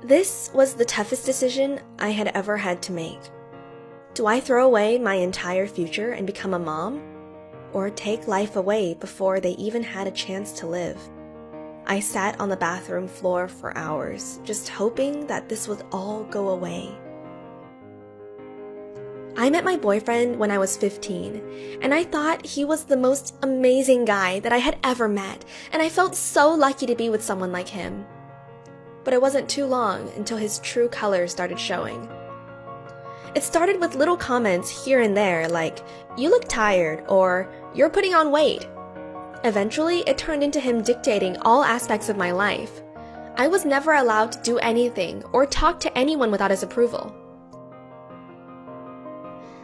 This was the toughest decision I had ever had to make. Do I throw away my entire future and become a mom? Or take life away before they even had a chance to live? I sat on the bathroom floor for hours, just hoping that this would all go away. I met my boyfriend when I was 15, and I thought he was the most amazing guy that I had ever met, and I felt so lucky to be with someone like him. But it wasn't too long until his true colors started showing. It started with little comments here and there like, "You look tired," or "You're putting on weight." Eventually, it turned into him dictating all aspects of my life. I was never allowed to do anything or talk to anyone without his approval.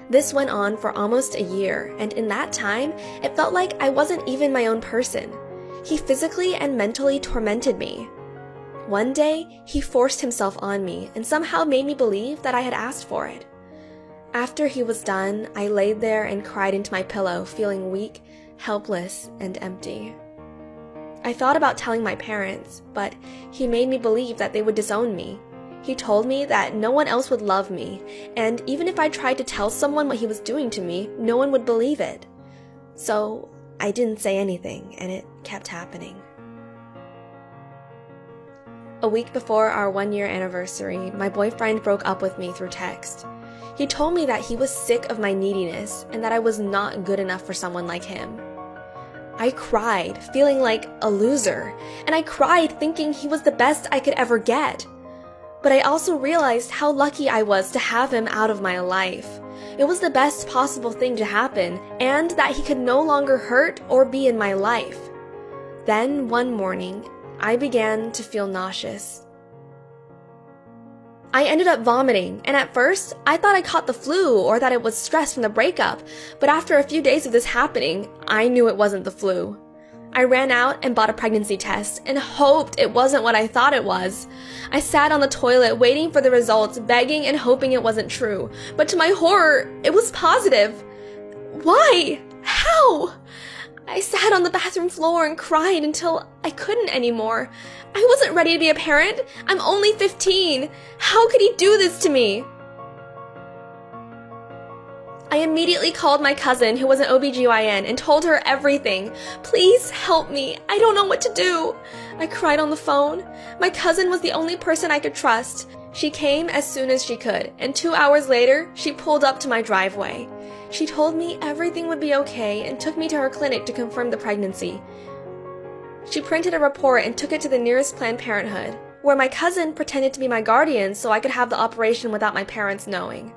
This went on for almost a year, and in that time, it felt like I wasn't even my own person. He physically and mentally tormented me. One day, he forced himself on me and somehow made me believe that I had asked for it. After he was done, I laid there and cried into my pillow, feeling weak, helpless, and empty. I thought about telling my parents, but he made me believe that they would disown me. He told me that no one else would love me, and even if I tried to tell someone what he was doing to me, no one would believe it. So I didn't say anything, and it kept happening. A week before our 1-year anniversary, my boyfriend broke up with me through text. He told me that he was sick of my neediness and that I was not good enough for someone like him. I cried, feeling like a loser, and I cried thinking he was the best I could ever get. But I also realized how lucky I was to have him out of my life. It was the best possible thing to happen, and that he could no longer hurt or be in my life. Then, one morning, I began to feel nauseous. I ended up vomiting, and at first, I thought I caught the flu or that it was stress from the breakup, but after a few days of this happening, I knew it wasn't the flu. I ran out and bought a pregnancy test and hoped it wasn't what I thought it was. I sat on the toilet waiting for the results, begging and hoping it wasn't true, but to my horror, it was positive. Why? How? I sat on the bathroom floor and cried until I couldn't anymore. I wasn't ready to be a parent. I'm only 15. How could he do this to me? I immediately called my cousin, who was an OBGYN, and told her everything. "Please help me. I don't know what to do." I cried on the phone. My cousin was the only person I could trust. She came as soon as she could, and 2 hours later, she pulled up to my driveway. She told me everything would be okay and took me to her clinic to confirm the pregnancy. She printed a report and took it to the nearest Planned Parenthood, where my cousin pretended to be my guardian so I could have the operation without my parents knowing.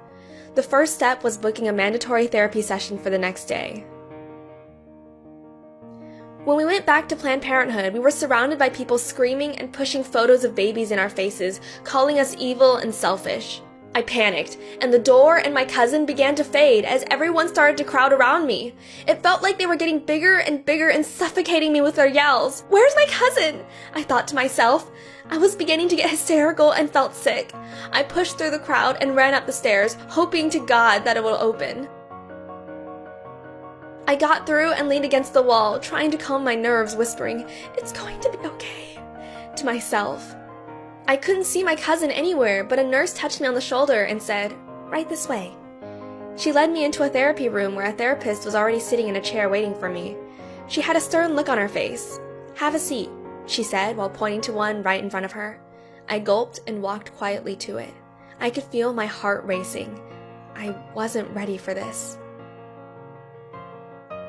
The first step was booking a mandatory therapy session for the next day. When we went back to Planned Parenthood, we were surrounded by people screaming and pushing photos of babies in our faces, calling us evil and selfish. I panicked, and the door and my cousin began to fade as everyone started to crowd around me. It felt like they were getting bigger and suffocating me with their yells. "Where's my cousin?" I thought to myself. I was beginning to get hysterical and felt sick. I pushed through the crowd and ran up the stairs, hoping to God that it would open. I got through and leaned against the wall, trying to calm my nerves, whispering, "It's going to be okay," to myself. I couldn't see my cousin anywhere, but a nurse touched me on the shoulder and said, "Right this way." She led me into a therapy room where a therapist was already sitting in a chair waiting for me. She had a stern look on her face. "Have a seat," she said while pointing to one right in front of her. I gulped and walked quietly to it. I could feel my heart racing. I wasn't ready for this.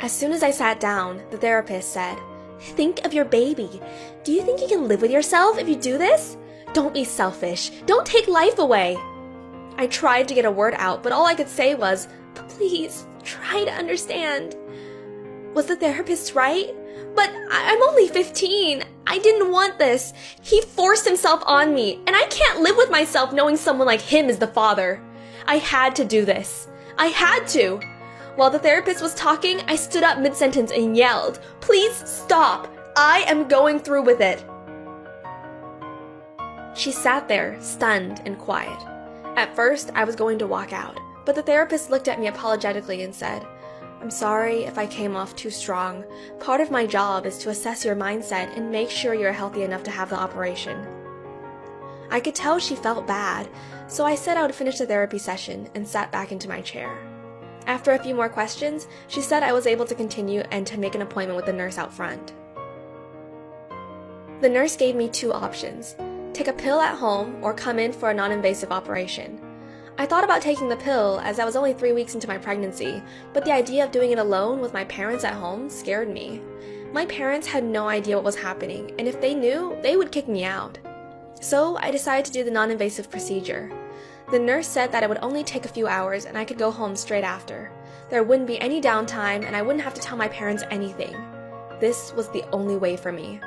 As soon as I sat down, the therapist said, "Think of your baby. Do you think you can live with yourself if you do this? Don't be selfish. Don't take life away." I tried to get a word out, but all I could say was, "Please, try to understand." Was the therapist right? But I'm only 15. I didn't want this. He forced himself on me, and I can't live with myself knowing someone like him is the father. I had to do this. I had to. While the therapist was talking, I stood up mid-sentence and yelled, "Please stop. I am going through with it." She sat there, stunned and quiet. At first, I was going to walk out, but the therapist looked at me apologetically and said, "I'm sorry if I came off too strong. Part of my job is to assess your mindset and make sure you're healthy enough to have the operation." I could tell she felt bad, so I said I would finish the therapy session and sat back into my chair. After a few more questions, she said I was able to continue and to make an appointment with the nurse out front. The nurse gave me 2 options: take a pill at home or come in for a non-invasive operation. I thought about taking the pill as I was only 3 weeks into my pregnancy, but the idea of doing it alone with my parents at home scared me. My parents had no idea what was happening, and if they knew, they would kick me out. So I decided to do the non-invasive procedure. The nurse said that it would only take a few hours and I could go home straight after. There wouldn't be any downtime and I wouldn't have to tell my parents anything. This was the only way for me.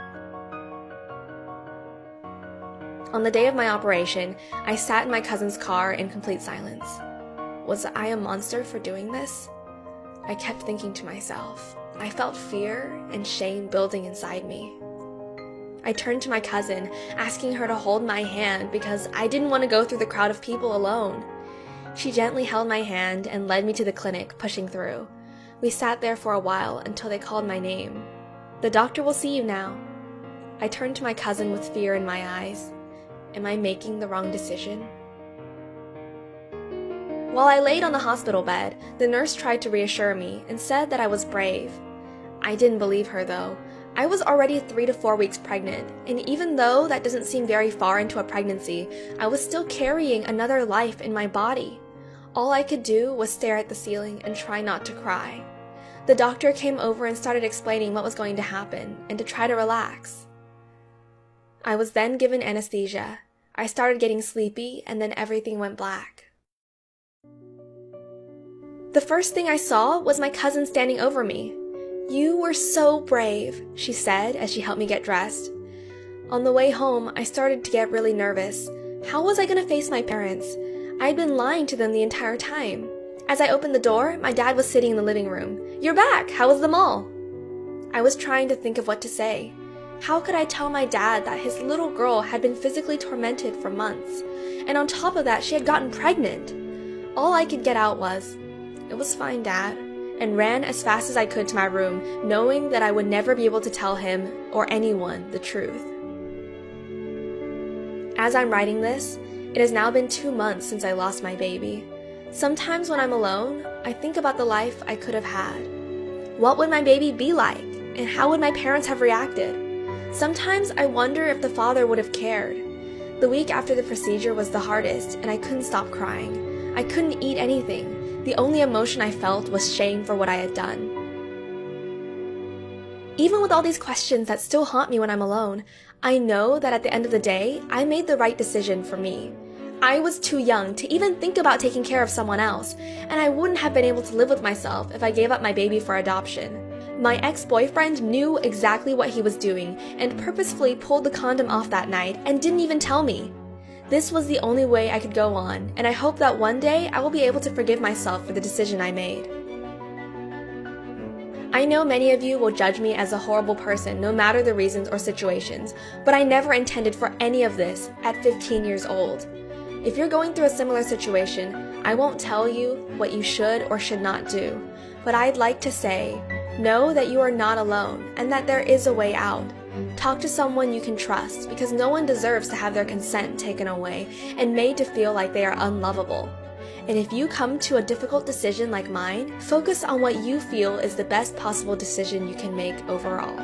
On the day of my operation, I sat in my cousin's car in complete silence. Was I a monster for doing this? I kept thinking to myself. I felt fear and shame building inside me. I turned to my cousin, asking her to hold my hand because I didn't want to go through the crowd of people alone. She gently held my hand and led me to the clinic, pushing through. We sat there for a while until they called my name. "The doctor will see you now." I turned to my cousin with fear in my eyes. Am I making the wrong decision? While I laid on the hospital bed, the nurse tried to reassure me and said that I was brave. I didn't believe her though. I was already 3 to 4 weeks pregnant, and even though that doesn't seem very far into a pregnancy, I was still carrying another life in my body. All I could do was stare at the ceiling and try not to cry. The doctor came over and started explaining what was going to happen and to try to relax. I was then given anesthesia. I started getting sleepy and then everything went black. The first thing I saw was my cousin standing over me. "You were so brave," she said as she helped me get dressed. On the way home, I started to get really nervous. How was I going to face my parents? I'd been lying to them the entire time. As I opened the door, my dad was sitting in the living room. "You're back! How was the mall?" I was trying to think of what to say. How could I tell my dad that his little girl had been physically tormented for months? And on top of that, she had gotten pregnant. All I could get out was, "It was fine, Dad," and ran as fast as I could to my room, knowing that I would never be able to tell him or anyone the truth. As I'm writing this, it has now been 2 months since I lost my baby. Sometimes when I'm alone, I think about the life I could have had. What would my baby be like, and how would my parents have reacted? Sometimes I wonder if the father would have cared. The week after the procedure was the hardest, and I couldn't stop crying. I couldn't eat anything. The only emotion I felt was shame for what I had done. Even with all these questions that still haunt me when I'm alone, I know that at the end of the day, I made the right decision for me. I was too young to even think about taking care of someone else, and I wouldn't have been able to live with myself if I gave up my baby for adoption. My ex-boyfriend knew exactly what he was doing and purposefully pulled the condom off that night and didn't even tell me. This was the only way I could go on, and I hope that one day I will be able to forgive myself for the decision I made. I know many of you will judge me as a horrible person no matter the reasons or situations, but I never intended for any of this at 15 years old. If you're going through a similar situation, I won't tell you what you should or should not do, but I'd like to say, know that you are not alone and that there is a way out. Talk to someone you can trust because no one deserves to have their consent taken away and made to feel like they are unlovable. And if you come to a difficult decision like mine, focus on what you feel is the best possible decision you can make overall.